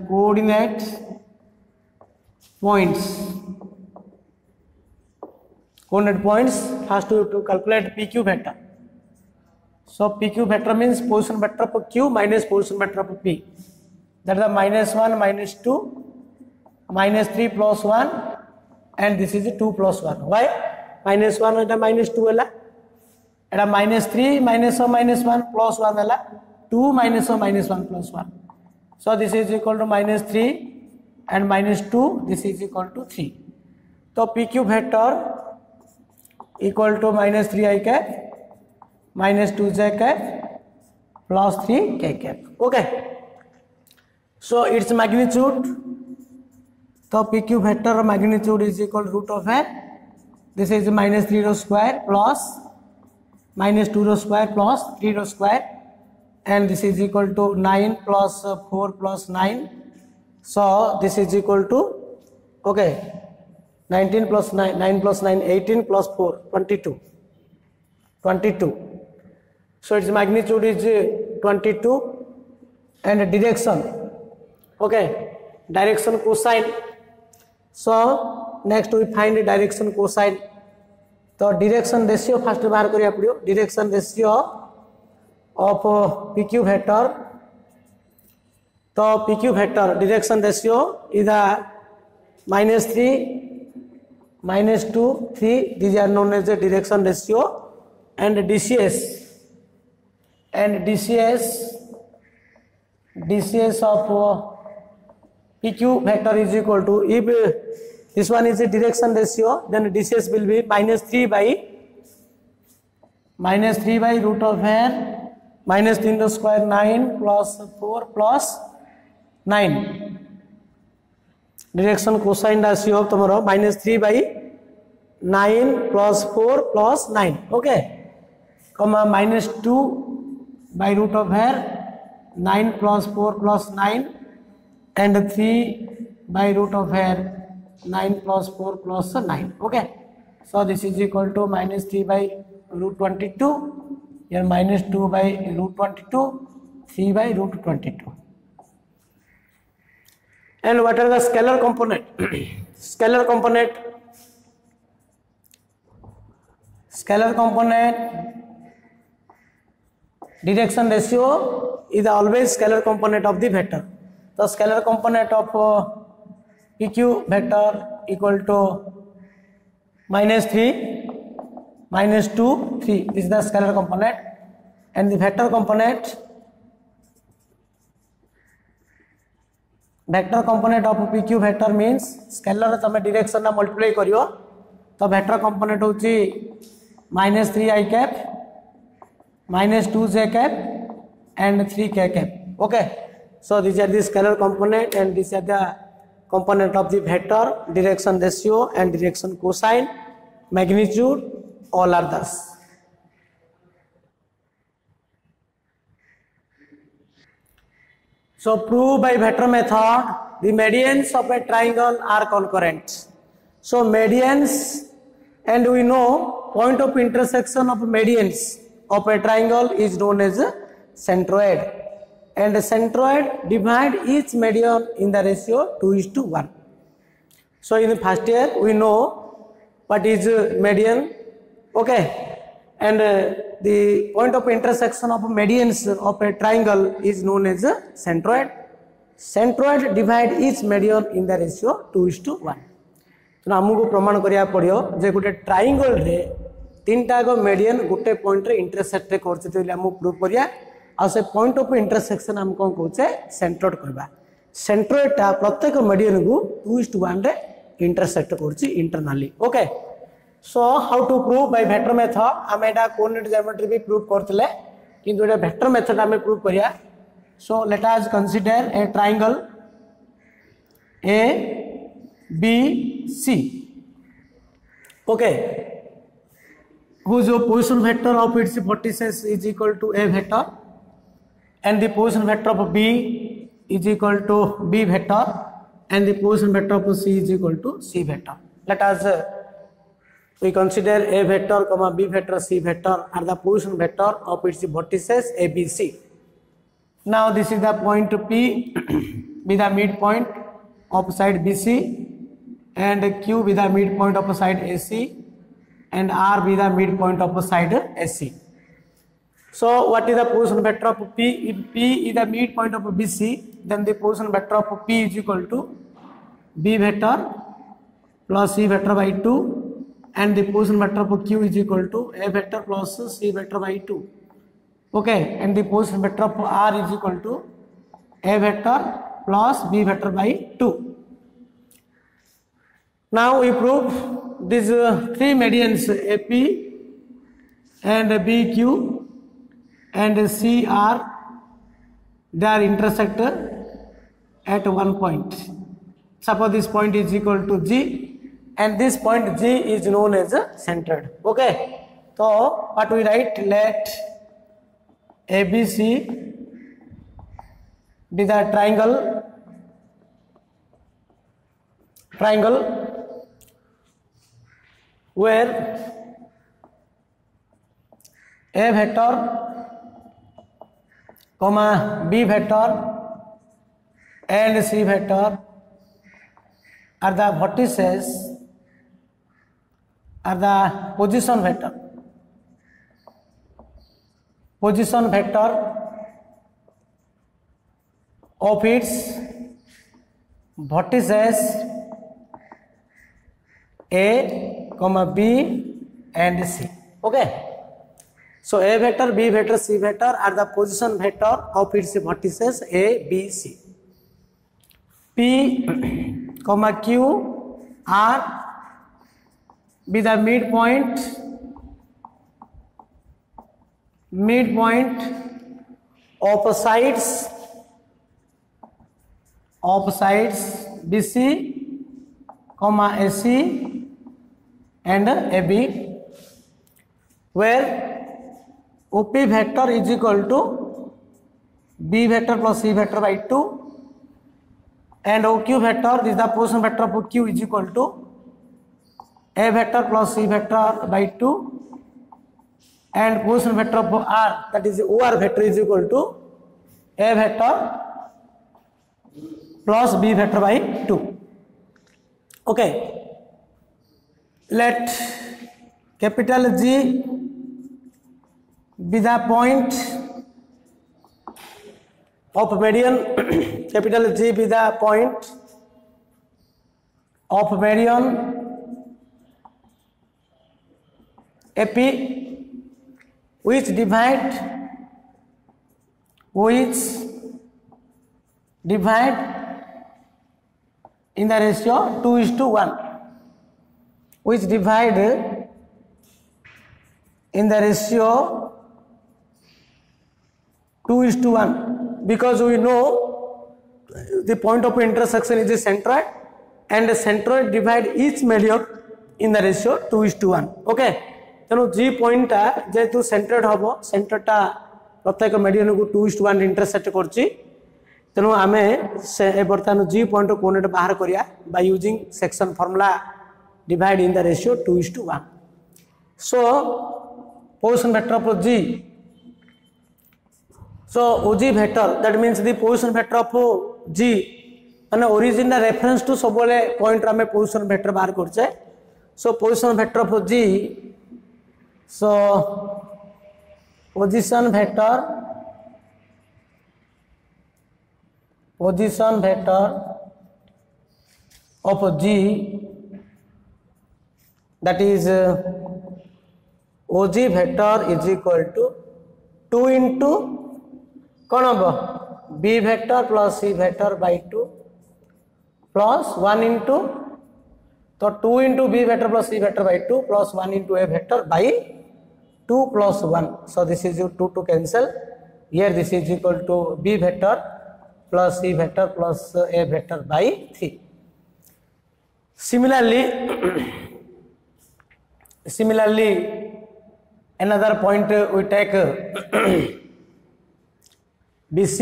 S1: coordinate points. Coordinate points has to calculate PQ vector. So PQ vector means position vector for Q minus position vector for P. That is the minus 1 minus 2 minus 3 plus 1 and this is 2 plus 1. Why? Minus 1 and minus 2 है एटा minus 3 minus 1 plus 1 है 2 minus 1 plus 1. So this is equal to minus 3 and minus 2 this is equal to 3. So PQ vector equal to minus 3 I cap minus 2 j cap plus 3 k cap. Okay, So its magnitude, the PQ vector magnitude is equal to root of n. This is minus 3 rho square plus minus 2 rho square plus 3 rho square, and this is equal to 9 plus 4 plus 9. So this is equal to, okay, 19 plus 9, 9 plus 9, 18 plus 4, 22. 22. So its magnitude is 22, and direction, okay, direction cosine. So next we find the direction cosine. तो direction ratio first बाहर करिया पड़ियो. Direction ratio of PQ vector. तो PQ vector direction ratio is -3, -2, 3. These are known as the direction ratio. And DCS of PQ vector is equal to, if this one is the direction ratio, then DCS will be -3 by root of n minus 3 square 9 plus 4 plus 9. Direction cosine ratio of tomorrow -3 by 9 plus 4 plus 9. Okay, comma -2 by root of n 9 plus 4 plus 9, and 3 by root of n 9 plus 4 plus 9. Okay, so this is equal to -3 by root 22, here -2 by root 22, 3 by root 22. And what are the scalar component? Scalar component direction ratio is always scalar component of the vector. The scalar component of PQ vector equal to -3, -2, 3. This is the scalar component. And the vector component of PQ vector means scalar तमे direction ना multiply करियो तो vector component होची -3 I cap, -2 j cap, and 3 k cap. Okay, so these are the scalar component, and these are the component of the vector, direction ratio and direction cosine, magnitude, all are thus. So prove by vector method the medians of a triangle are concurrent. So medians, and we know point of intersection of medians of a triangle is known as centroid, and centroid divide each median in the ratio 2:1. So in the first year we know what is median, okay, and the point of intersection of medians of a triangle is known as centroid. Centroid divide each median in the ratio 2:1. तो आमको प्रमाण करिया पड़ियो जे गोटे triangle रे तीनटा गो median गोटे point रे इंटरसेक्ट करछे तो हम प्रूव करिया आ से पॉइंट ऑफ इंटरसेक्शन हम कोन कहूचे सेंट्रोइड करबा. सेंट्रोइडटा प्रत्येक मीडियन को 2:1 रे इंटरसेक्ट करछि internally. Okay, so how to prove by vector method. हम एटा कोऑर्डिनेट ज्योमेट्री भी प्रूव करथिले किंतु एटा वेक्टर मेथड हम प्रूव करिया. So let us consider a triangle A B C, okay, whose position vector of its vertices is equal to a vector, and the position vector of B is equal to B vector, and the position vector of C is equal to C vector. Let us we consider a vector comma B vector C vector are the position vector of its vertices A B C. Now this is the point P be the midpoint of side BC, and Q be the midpoint of side AC, and R be the midpoint of side AC. So what is the position vector of P? If P is the midpoint of BC, then the position vector of P is equal to B vector plus C vector by 2, and the position vector of Q is equal to A vector plus C vector by 2. Okay, and the position vector of R is equal to A vector plus B vector by 2. Now we prove these three medians AP and BQ and CR, they are intersected, at one point. Suppose this point is equal to G and this point G is known as centered. Okay, so what we write, let ABC be the triangle where A vector comma B vector and C vector are the vertices, are the position vector of its vertices A, B and C. Okay, so A vector, B vector, C vector are the position vector of its vertices A, B, C. P, Q are be the midpoint of sides BC, AC and AB, where OP vector is equal to B vector plus C vector by 2 and OQ vector, this is the position vector of OQ, is equal to A vector plus C vector by 2 and position vector of R, that is OR vector, is equal to A vector plus B vector by 2. Okay, let capital G be the point of meridian capital G be the point of meridian AP which divide in the ratio 2:1, which divide in the ratio 2:1, because we know the point of intersection is the centroid and the centroid divide each meridian in the ratio 2:1. Okay, तेणु G point जेहेतु centroid हम सेंटरटा प्रत्येक median को 2:1 intersect करछि, तेणु आमे से बर्तमान G पॉइंट कोऑर्डिनेट बाहर करिया by using section formula divide in the ratio 2:1. So position vector of G, so OG vector, that means the position vector of G and origin reference to सब point आमे position vector बाहर करछे. So position vector of G, so position vector of G, that is OG vector is equal to 2 into कौन हम B vector plus C vector by 2 plus 1 into, तो 2 into B vector plus C vector by 2 plus 1 into A vector by 2 plus 1. So this is 2 to cancel. Here this is equal to B vector plus C vector plus A vector by 3. Similarly another point we take BC,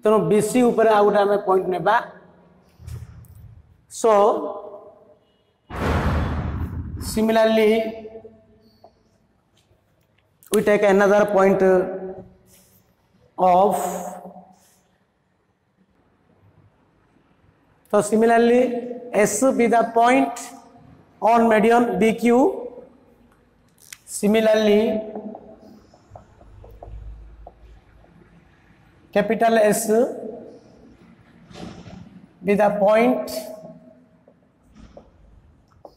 S1: तो BC ऊपर आ गोटे आमे point नेबा. So similarly we take another point of, so similarly S be the point on median BQ. Similarly capital S be the point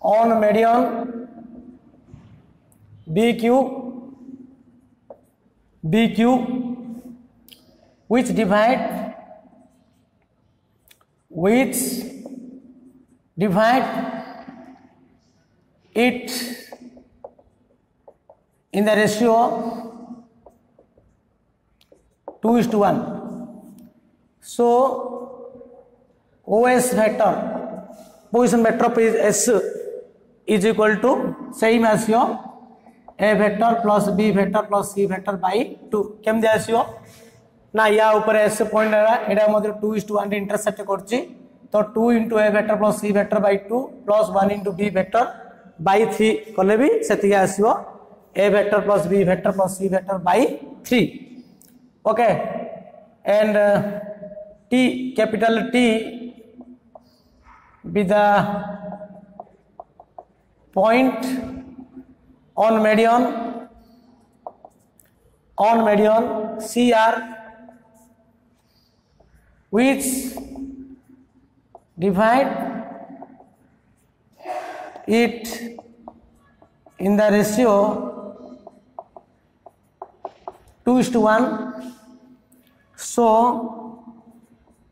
S1: on median BQ which divide it in the ratio 2:1. So OS vector, position vector of S is equal to same as your A vector plus B vector plus C vector by 2. केम दिया आसियो ना या ऊपर S point है एडा मध्य 2:1 intersect करछि तो 2 into A vector plus C vector by 2 plus 1 into B vector by 3 कले भी सेति आसियो A vector plus B vector plus C vector by 3. Okay, and T, capital T be the point on median CR which divide it in the ratio 2:1. So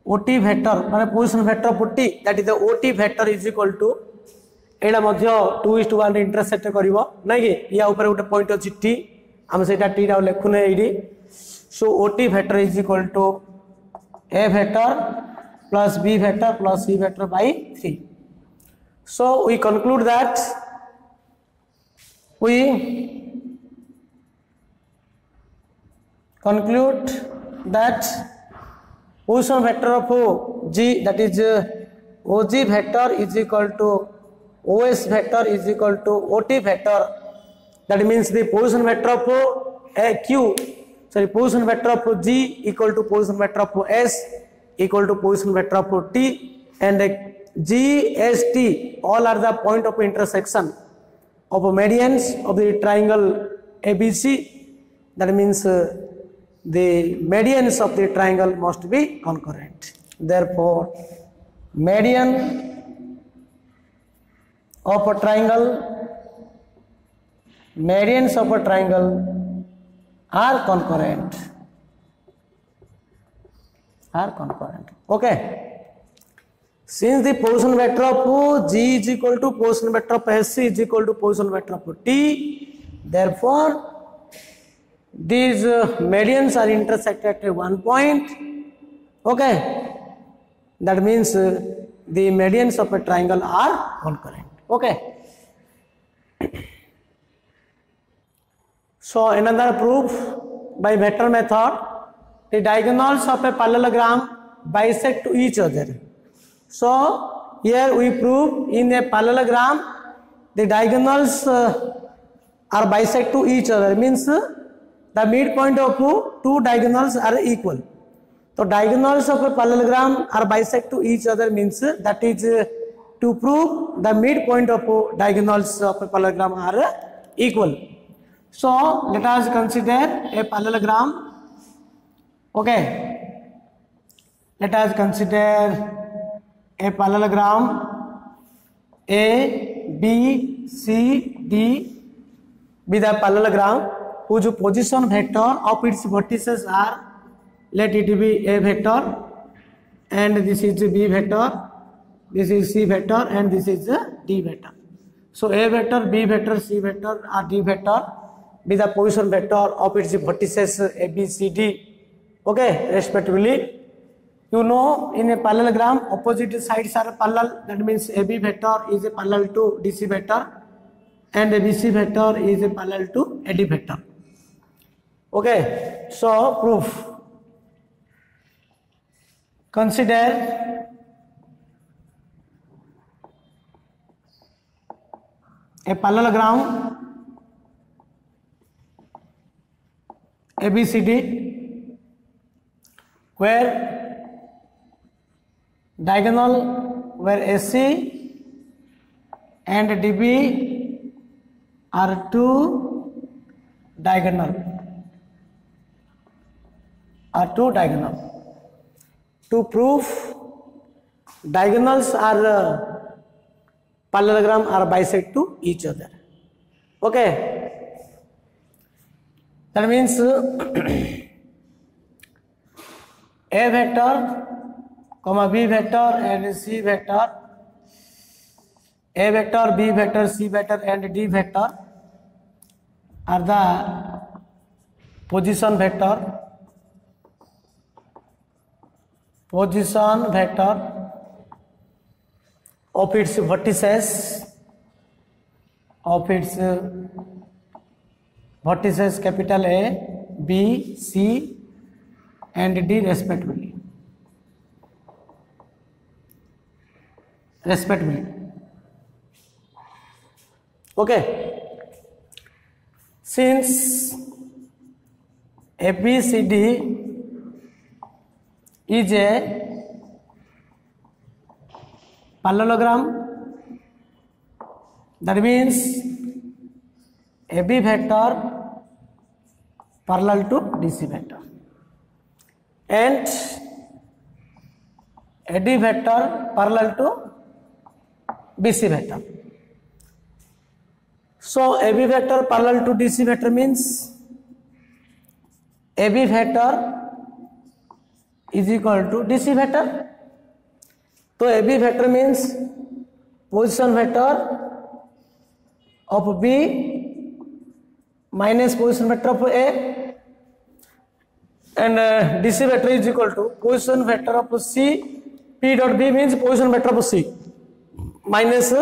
S1: OT vector माने position vector of OT, that is the OT vector is equal to एडा मध्य 2:1 intersect करिवो नै कि या ऊपर गोटे point अछि T हम सेटा T रा लेखुने एडी. So OT vector is equal to A vector plus B vector plus C vector by 3. So we conclude that position vector of G, that is OG vector is equal to OS vector is equal to OT vector. That means the position vector of position vector of G equal to position vector of S equal to position vector of T, and G, S, T all are the point of intersection of medians of the triangle ABC. That means the medians of the triangle must be concurrent. Therefore, medians of a triangle are concurrent. Okay. Since the position vector of G is equal to position vector of SC is equal to position vector of T, therefore these medians are intersected at one point. Okay, that means the medians of a triangle are concurrent. Okay. So another proof by vector method, the diagonals of a parallelogram bisect to each other. So here we prove in a parallelogram the diagonals are bisect to each other, means the midpoint of two diagonals are equal. So diagonals of a parallelogram are bisect to each other means that is to prove the midpoint of diagonals of a parallelogram are equal. So let us consider a parallelogram. Okay, let us consider a parallelogram A, B, C, D be the parallelogram whose position vector of its vertices are, let it be A vector, and this is B vector, this is C vector, and this is D vector. So A vector, B vector, C vector or D vector be the position vector of its vertices A, B, C, D, okay, respectively. You know, in a parallelogram opposite sides are parallel, that means AB vector is a parallel to DC vector and BC vector is a parallel to AD vector. Okay, so proof. Consider a parallelogram ABCD where diagonal where AC and DB are two diagonal. To prove diagonals are parallelogram are bisect to each other. Okay, that means A vector comma B vector and C vector, A vector, B vector, C vector and D vector are the position vector position vector of its vertices capital A, B, C and D respectively. Okay, since ABCD is a parallelogram, that means AB vector parallel to DC vector and AD vector parallel to BC vector. So AB vector parallel to DC vector means AB vector is equal to DC vector. So AB vector means position vector of B minus position vector of A, and DC vector is equal to position vector of C. P dot B means position vector of C minus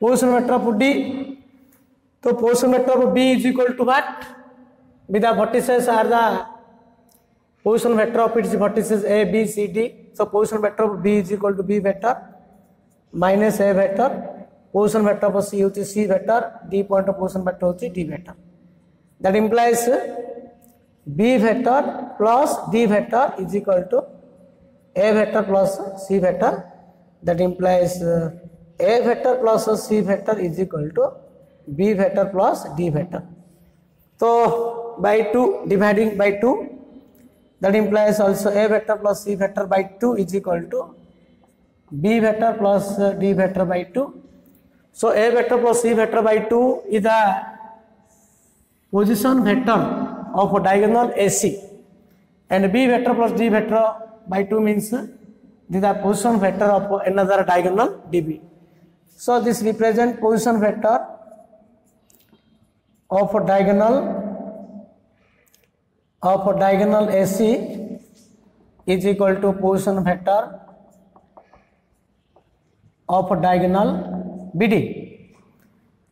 S1: position vector of D. So position vector of B is equal to what? With the vertices are the position vector of its vertices A, B, C, D. So position vector of B is equal to B vector minus A vector. Position vector of C is C vector. D point of position vector is D vector. That implies B vector plus D vector is equal to A vector plus C vector. That implies A vector plus C vector is equal to B vector plus D vector. So by 2, dividing by 2, that implies also A vector plus C vector by 2 is equal to B vector plus D vector by 2. So A vector plus C vector by 2 is the position vector of a diagonal AC, and B vector plus D vector by 2 means the position vector of another diagonal DB. So this represents position vector of a diagonal AC is equal to position vector of a diagonal BD.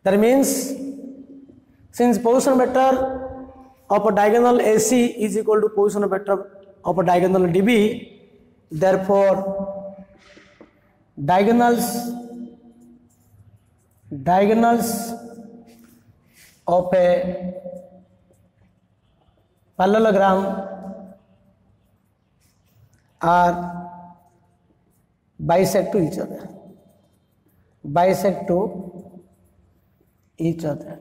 S1: That means since position vector of a diagonal AC is equal to position vector of a diagonal DB, therefore diagonals of a parallelogram are bisect to each other.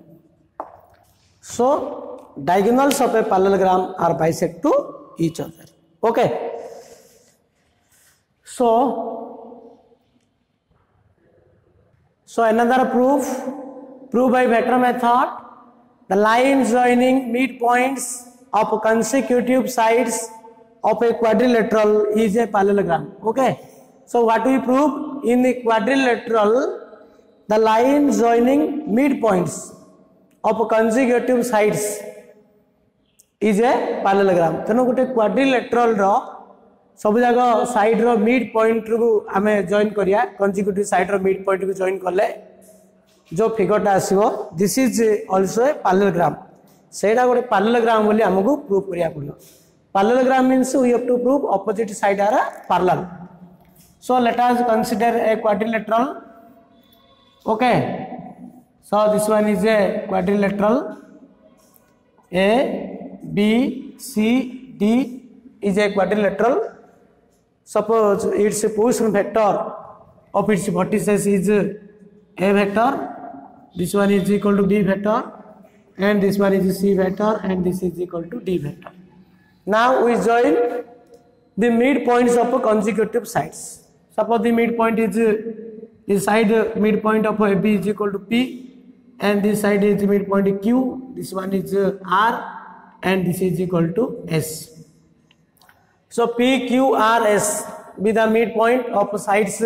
S1: So diagonals of a parallelogram are bisect to each other. Okay. So another proof by vector method, the line joining midpoints of consecutive sides of a quadrilateral is a parallelogram. Okay. So what we prove in the quadrilateral, the line joining midpoints of consecutive sides is a parallelogram. तेणु गोटे quadrilateral रो सब जगह side रो mid point को आमे join करिया, consecutive side रो mid point को जॉइन करले जो फिगरटा आसीबो, this is also a parallelogram. सेटा गोटे पैरेललोग्राम बोली हमकु प्रूव करिया पड़ियो. Parallelogram means we have to prove opposite side are parallel. So let us consider a quadrilateral. Okay, so this one is a quadrilateral. A, B, C, D is a quadrilateral. Suppose its position vector of its vertices is A vector. This one is equal to B vector, and this one is C vector, and this is equal to D vector. Now we join the midpoints of consecutive sides. Suppose the midpoint is this side midpoint of AB is equal to P, and this side is midpoint Q, this one is R, and this is equal to S. So P, Q, R, S be the midpoint of sides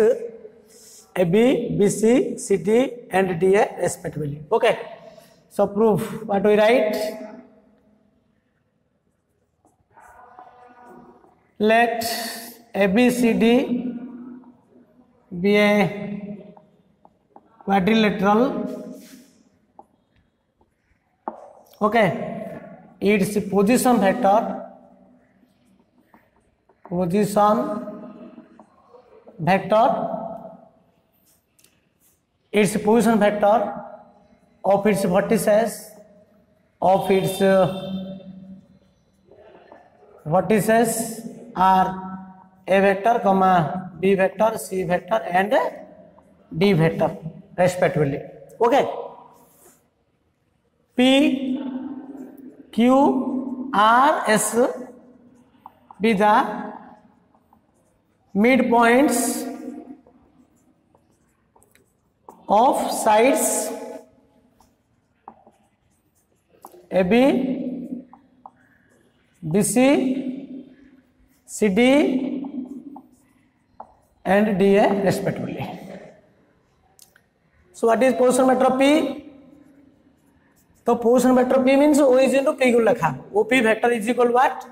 S1: AB, BC, CD and DA respectively. Okay. So proof, what we write? let ABCD be a quadrilateral. Okay, its position vector its position vector of its vertices are A vector, B vector, C vector and D vector respectively. Okay, P Q R S be the midpoints of sides AB, BC, CD and DA respectively. So what is position vector of P? So position vector of P means origin to P को लिखा. OP vector is equal to what?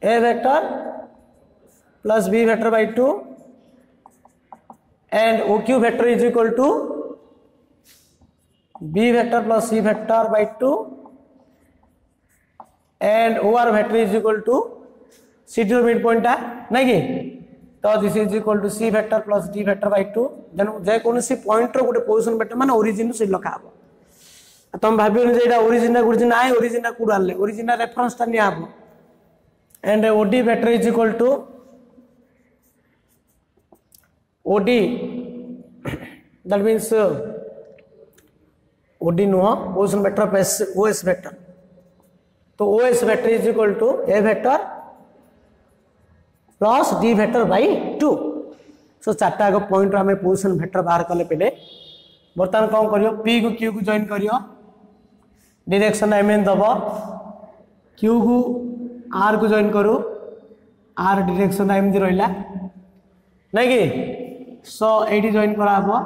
S1: A vector plus B vector by 2 and OQ vector is equal to B vector plus C vector by 2 and OR vector is equal to CD midpoint नहीं कि तो this is equal to C vector plus D vector by 2 then जे कोन C point रो गुटे position vector माने origin से लखा हबो तुम भाबियो जे एटा ओरिजिन आए ओरिजिन को डालले ओरिजिन रेफरेंस ता निया हबो and OD vector is equal to OD that means OD नो position vector of OS vector तो OS vector is equal to A vector plus D vector by 2 so चारटा को पॉइंट रो हमें पोजीशन वेक्टर बाहर करले पहले बर्तमान कौन करियो P को Q को जॉइन करियो डायरेक्शन एमएन दबो Q को R को जॉइन करू R डायरेक्शन एमदी रहला नहीं कि सो एडी जॉइन करा हबो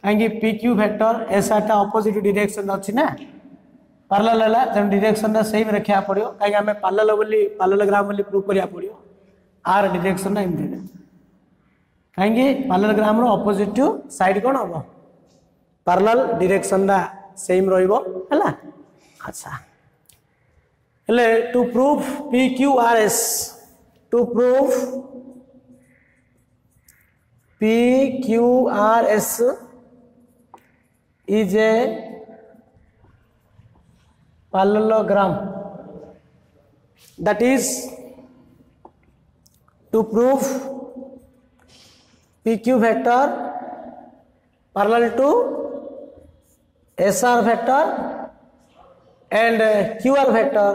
S1: काहे PQ वेक्टर एसा ता ऑपोजिट डायरेक्शन अछि ना पैरेलल हला त डायरेक्शन ता सेम रखिया पड़ियो काहे हमें पैरेललोग्राम बोली प्रूव करिया पड़ियो R डायरेक्शन एमदी काहे पैरेललोग्राम रो ऑपोजिट साइड कोन हबो पैरेलल डायरेक्शन दा सेम रहइबो हला अच्छा ले to prove PQRS to prove PQRS is a parallelogram. That is to prove PQ vector parallel to SR vector and QR vector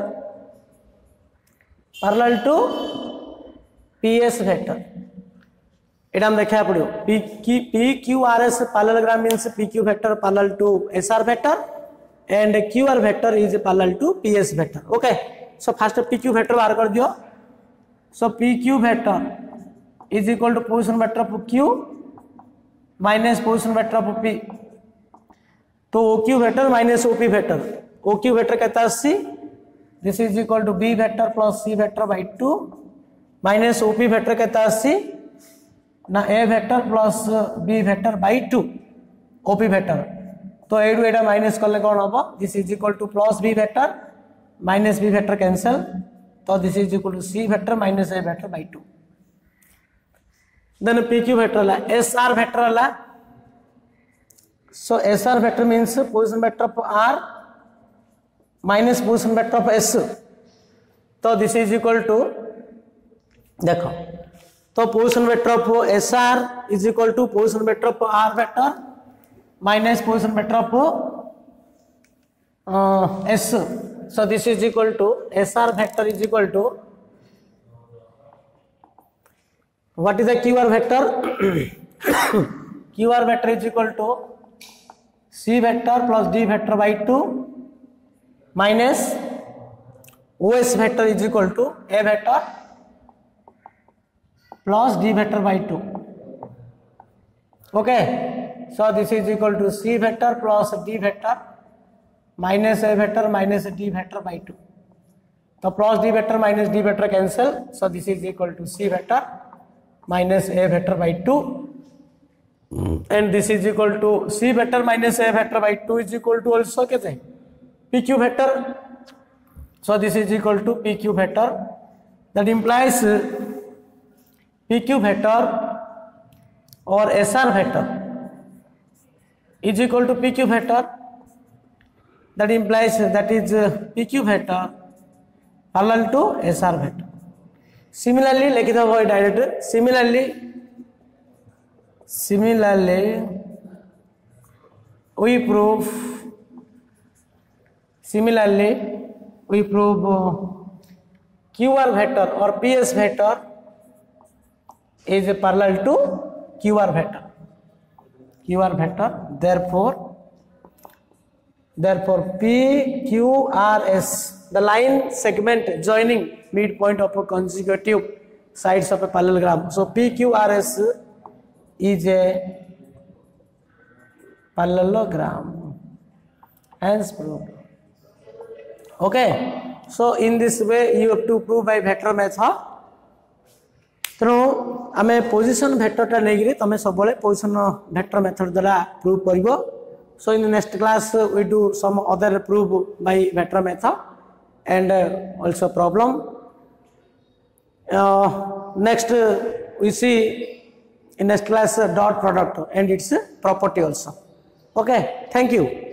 S1: parallel to PS vector. इटा हम देखा पड़ो PQRS parallelogram means PQ vector parallel to SR vector and QR vector is parallel to PS vector. Okay, so first PQ vector बाहर कर दियो. So PQ vector is equal to position vector of Q minus position vector of P. तो OQ vector minus OP vector. OQ vector कहता है C. This is equal to B vector plus C vector by 2 minus OP vector कहता है C ना A vector plus B vector by 2 OP vector. तो A टू एटा minus करले कौन होबो this is equal to plus B vector minus B vector cancel तो this is equal to C vector minus A vector by 2 then PQ vector ला SR vector ला so SR vector means position vector of R minus position vector of S तो this is equal to देखो तो position vector of SR is equal to position vector of R vector minus position vector of S so this is equal to SR vector is equal to what is the QR vector QR vector is equal to C vector plus D vector by 2 minus OS vector is equal to A vector plus D vector by 2. Okay, so this is equal to C vector plus D vector minus A vector minus D vector by 2. तो So cross d vector minus d vector cancel. So this is equal to c vector minus a vector by 2. And this is equal to c vector minus a vector by 2 is equal to also pq vector. So this is equal to pq vector. That implies pq vector or SR vector is equal to pq vector. That implies that is pq vector parallel to SR vector. Similarly, like it avoid direct. Similarly, we prove QR vector or PS vector is parallel to QR vector. Therefore PQRS, the line segment joining midpoint of a consecutive sides of a parallelogram. So PQRS is a parallelogram. Hence proved. Okay. So in this way you have to prove by vector method. So आमे position vector टा नहीं गिरी तमे सब बोले position vector method द्वारा prove करिवो. So in the next class we do some other proof by vector method and also problem. Next we see in next class dot product and its property also. Okay, thank you.